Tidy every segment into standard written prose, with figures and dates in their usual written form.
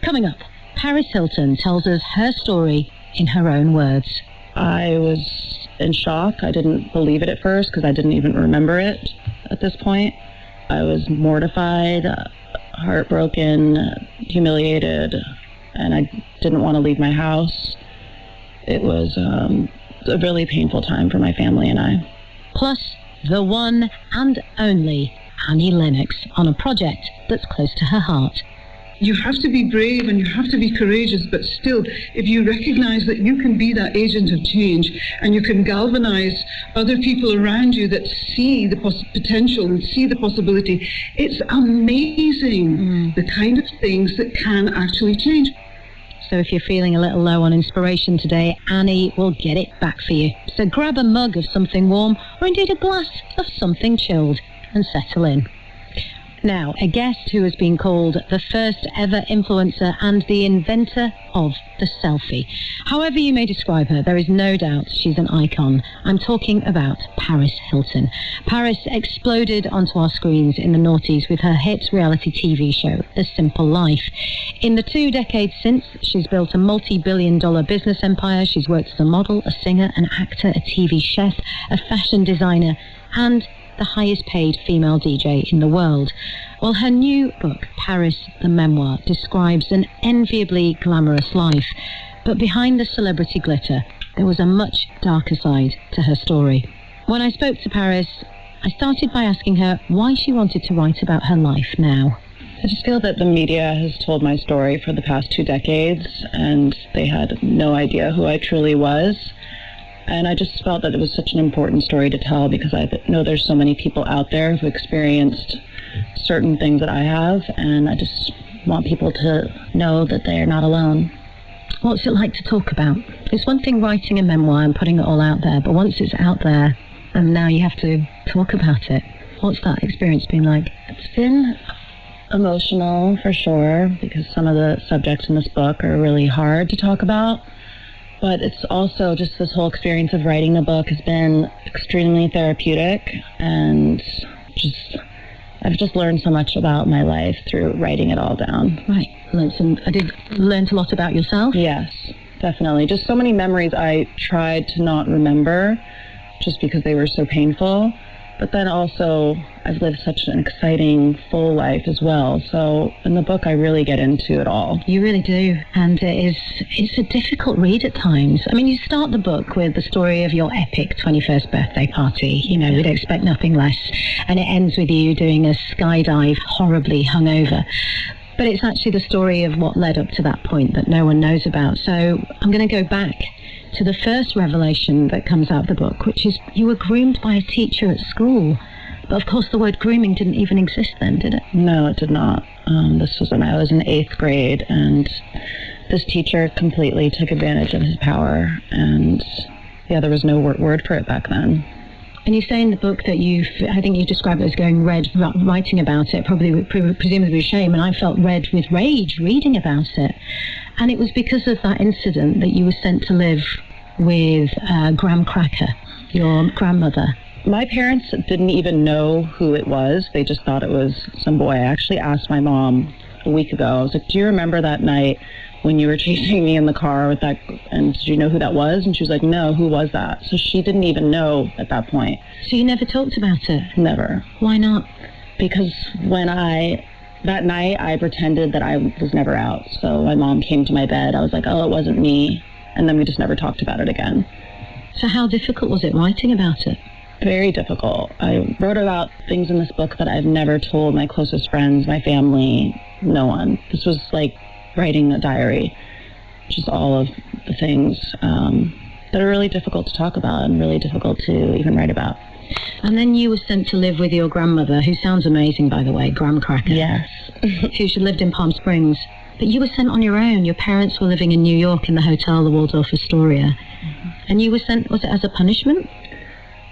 Coming up, Paris Hilton tells us her story in her own words. I was in shock. I didn't believe it at first because I didn't even remember it at this point. I was mortified, heartbroken, humiliated, and I didn't want to leave my house. It was a really painful time for my family and I. Plus, the one and only Annie Lennox on a project that's close to her heart. You have to be brave and you have to be courageous, but still, if you recognize that you can be that agent of change and you can galvanize other people around you that see the potential and see the possibility, it's amazing the kind of things that can actually change. So if you're feeling a little low on inspiration today, Annie will get it back for you. So grab a mug of something warm or indeed a glass of something chilled and settle in. Now, a guest who has been called the first ever influencer and the inventor of the selfie. However you may describe her, there is no doubt she's an icon. I'm talking about Paris Hilton. Paris exploded onto our screens in the noughties with her hit reality TV show, The Simple Life. In the 2 decades since, she's built a multi-billion-dollar business empire. She's worked as a model, a singer, an actor, a TV chef, a fashion designer, and the highest paid female DJ in the world. Well, her new book, Paris, the Memoir, describes an enviably glamorous life. But behind the celebrity glitter, there was a much darker side to her story. When I spoke to Paris, I started by asking her why she wanted to write about her life now. I just feel that the media has told my story for the past 2 decades, and they had no idea who I truly was. And I just felt that it was such an important story to tell because I know there's so many people out there who experienced certain things that I have, and I just want people to know that they are not alone. What's it like to talk about? It's one thing writing a memoir and putting it all out there, but once it's out there and now you have to talk about it, what's that experience been like? It's been emotional for sure because some of the subjects in this book are really hard to talk about. But it's also just this whole experience of writing the book has been extremely therapeutic, and I've just learned so much about my life through writing it all down. Right. Learned a lot about yourself? Yes, definitely. Just so many memories I tried to not remember just because they were so painful. But then also, I've lived such an exciting, full life as well. So in the book, I really get into it all. You really do. And it's a difficult read at times. I mean, you start the book with the story of your epic 21st birthday party. You know, we'd expect nothing less. And it ends with you doing a skydive, horribly hungover. But it's actually the story of what led up to that point that no one knows about. So I'm going to go back to the first revelation that comes out of the book, which is you were groomed by a teacher at school. But of course the word grooming didn't even exist then, did it? No, it did not. This was when I was in 8th grade, and this teacher completely took advantage of his power, and there was no word for it back then. And you say in the book that I think you described it as going red writing about it, probably presumably with shame, and I felt red with rage reading about it. And it was because of that incident that you were sent to live with Graham Cracker, your grandmother. My parents didn't even know who it was. They just thought it was some boy. I actually asked my mom a week ago. I was like, do you remember that night when you were chasing me in the car with that, and did you know who that was? And she was like, no, who was that? So she didn't even know at that point. So you never talked about it? Never. Why not? Because that night, I pretended that I was never out. So my mom came to my bed. I was like, oh, it wasn't me. And then we just never talked about it again. So how difficult was it writing about it? Very difficult. I wrote about things in this book that I've never told my closest friends, my family, no one. This was like writing a diary. Just all of the things that are really difficult to talk about and really difficult to even write about. And then you were sent to live with your grandmother, who sounds amazing, by the way, Graham Cracker. Yes. Who lived in Palm Springs. But you were sent on your own. Your parents were living in New York in the hotel, the Waldorf Astoria. Mm-hmm. And you were sent, was it as a punishment?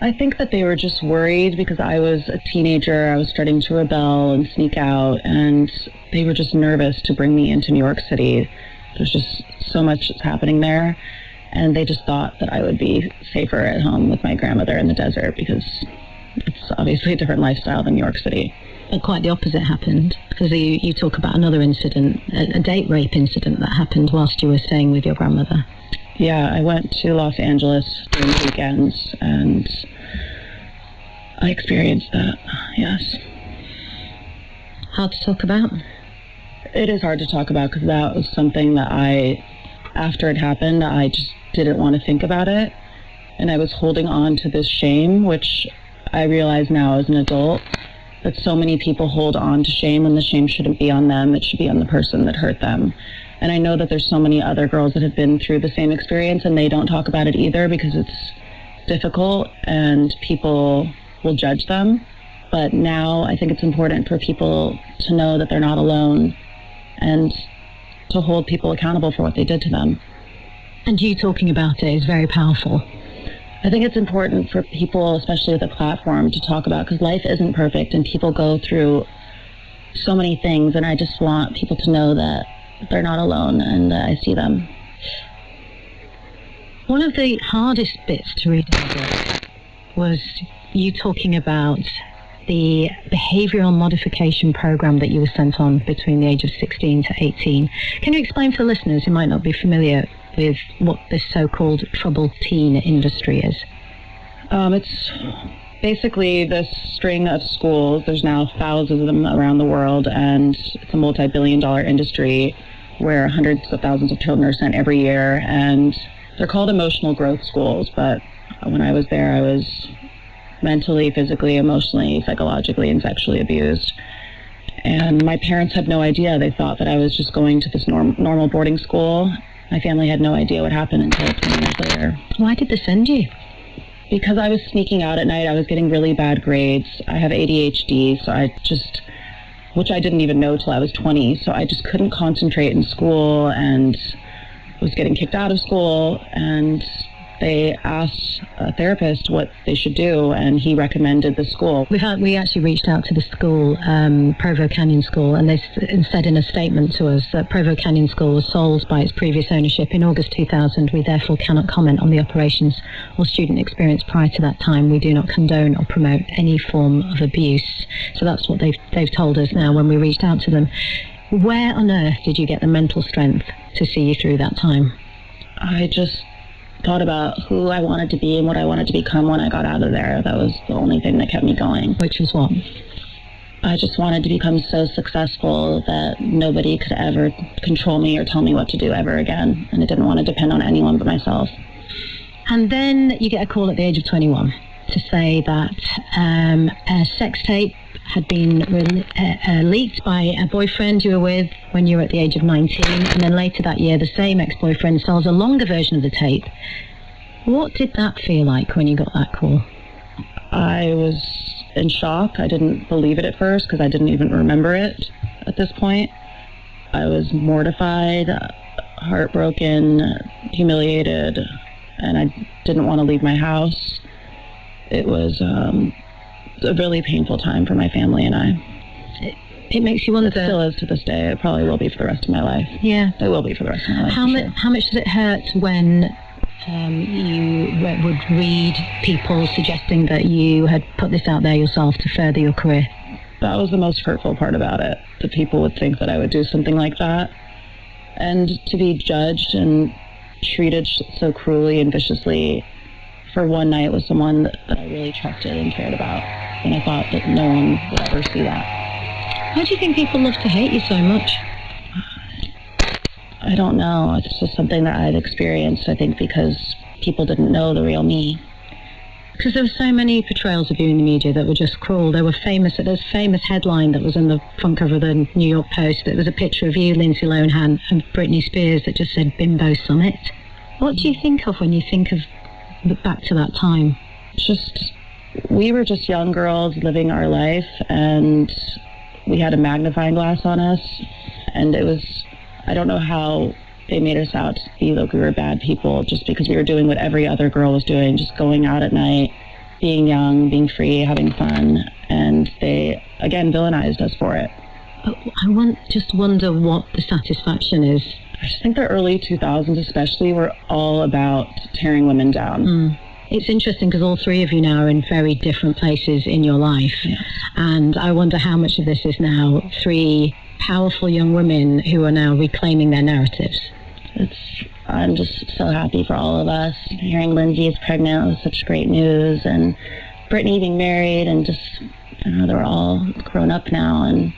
I think that they were just worried because I was a teenager. I was starting to rebel and sneak out, and they were just nervous to bring me into New York City. There's just so much that's happening there. And they just thought that I would be safer at home with my grandmother in the desert because it's obviously a different lifestyle than New York City. quite the opposite happened, because you talk about another incident, a date rape incident that happened whilst you were staying with your grandmother. Yeah, I went to Los Angeles during the weekends, and I experienced that, yes. Hard to talk about? It is hard to talk about, because that was something that after it happened, I just didn't want to think about it. And I was holding on to this shame, which I realize now as an adult, that so many people hold on to shame when the shame shouldn't be on them. It should be on the person that hurt them. And I know that there's so many other girls that have been through the same experience, and they don't talk about it either because it's difficult and people will judge them. But now I think it's important for people to know that they're not alone and to hold people accountable for what they did to them. And you talking about it is very powerful. I think it's important for people, especially with a platform, to talk about, because life isn't perfect and people go through so many things, and I just want people to know that they're not alone and that I see them. One of the hardest bits to read in the book was you talking about the behavioural modification program that you were sent on between the age of 16 to 18. Can you explain for listeners who might not be familiar with what this so-called troubled teen industry is? It's basically this string of schools. There's now thousands of them around the world, and it's a multi-billion-dollar industry where hundreds of thousands of children are sent every year, and they're called emotional growth schools. But when I was there, I was mentally, physically, emotionally, psychologically, and sexually abused. And my parents had no idea. They thought that I was just going to this normal boarding school. My family had no idea what happened until 20 years later. Why did they send you? Because I was sneaking out at night. I was getting really bad grades. I have ADHD, so which I didn't even know till I was 20, so I just couldn't concentrate in school and was getting kicked out of school, and they asked a therapist what they should do, and he recommended the school. We actually reached out to the school, Provo Canyon School, and they said in a statement to us that Provo Canyon School was sold by its previous ownership in August 2000. We therefore cannot comment on the operations or student experience prior to that time. We do not condone or promote any form of abuse. So that's what they've told us now when we reached out to them. Where on earth did you get the mental strength to see you through that time? I just thought about who I wanted to be and what I wanted to become when I got out of there. That was the only thing that kept me going. Which was what? I just wanted to become so successful that nobody could ever control me or tell me what to do ever again. And I didn't want to depend on anyone but myself. And then you get a call at the age of 21 to say that a sex tape had been leaked by a boyfriend you were with when you were at the age of 19, and then later that year the same ex-boyfriend sells a longer version of the tape. What did that feel like when you got that call? I was in shock. I didn't believe it at first because I didn't even remember it at this point. I was mortified, heartbroken, humiliated, and I didn't want to leave my house. It was a really painful time for my family and I. It makes you wonder. It still is to this day. It probably will be for the rest of my life. Yeah. It will be for the rest of my life. How much does it hurt when you would read people suggesting that you had put this out there yourself to further your career? That was the most hurtful part about it. That people would think that I would do something like that. And to be judged and treated so cruelly and viciously for one night with someone that I really trusted and cared about. And I thought that no one would ever see that. Why do you think people love to hate you so much? I don't know. It's just something that I've experienced, I think, because people didn't know the real me. Because there were so many portrayals of you in the media that were just cruel. There was a famous headline that was on the front cover of the New York Post. It was a picture of you, Lindsay Lohan, and Britney Spears that just said Bimbo Summit. What do you think of when you think of back to that time? We were just young girls living our life, and we had a magnifying glass on us, and I don't know how they made us out to be like we were bad people just because we were doing what every other girl was doing, just going out at night, being young, being free, having fun, and they, again, villainized us for it. But I just wonder what the satisfaction is. I just think the early 2000s especially were all about tearing women down. It's interesting because all three of you now are in very different places in your life. Yes. And I wonder how much of this is now three powerful young women who are now reclaiming their narratives. I'm just so happy for all of us. Hearing Lindsay is pregnant was such great news, and Brittany being married, and just, they're all grown up now, and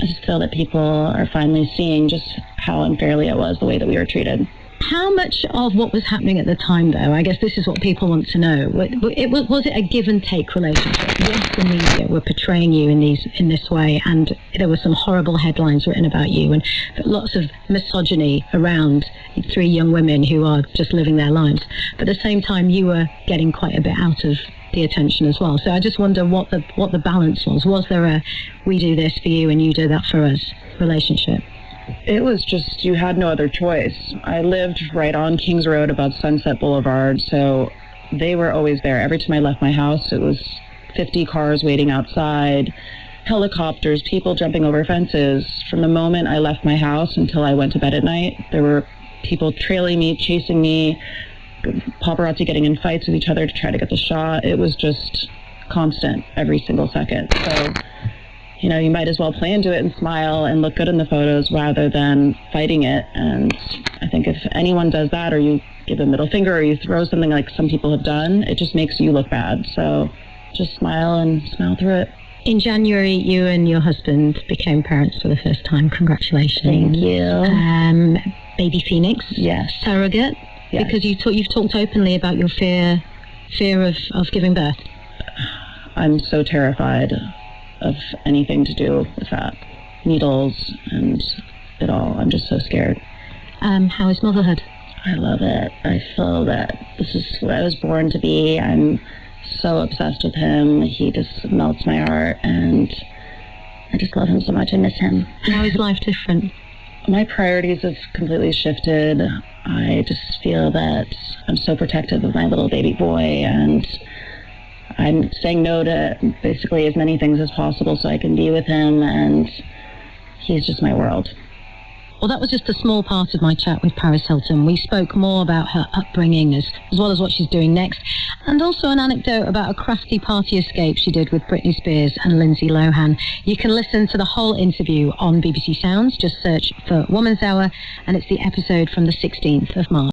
I just feel that people are finally seeing just how unfairly it was, the way that we were treated. How much of what was happening at the time, though, I guess this is what people want to know, was it a give and take relationship? Yes, the media were portraying you in this way, and there were some horrible headlines written about you, and lots of misogyny around three young women who are just living their lives. But at the same time, you were getting quite a bit out of the attention as well. So I just wonder what the balance was. Was there a we do this for you and you do that for us relationship? It was just, you had no other choice. I lived right on Kings Road above Sunset Boulevard, so they were always there. Every time I left my house, it was 50 cars waiting outside, helicopters, people jumping over fences. From the moment I left my house until I went to bed at night, there were people trailing me, chasing me, paparazzi getting in fights with each other to try to get the shot. It was just constant every single second. So, you might as well play into it and smile and look good in the photos rather than fighting it. And I think if anyone does that, or you give a middle finger, or you throw something like some people have done, it just makes you look bad. So just smile and smile through it. In January, you and your husband became parents for the first time. Congratulations. Thank you. Baby Phoenix. Yes. Surrogate. Yes. Because you've talked openly about your fear of giving birth. I'm so terrified of anything to do with that. Needles and it all. I'm just so scared. How is motherhood? I love it. I feel that this is what I was born to be. I'm so obsessed with him. He just melts my heart, and I just love him so much. I miss him. How is life different? My priorities have completely shifted. I just feel that I'm so protective of my little baby boy, and I'm saying no to basically as many things as possible so I can be with him, and he's just my world. Well, that was just a small part of my chat with Paris Hilton. We spoke more about her upbringing as well as what she's doing next, and also an anecdote about a crafty party escape she did with Britney Spears and Lindsay Lohan. You can listen to the whole interview on BBC Sounds. Just search for Woman's Hour, and it's the episode from the 16th of March.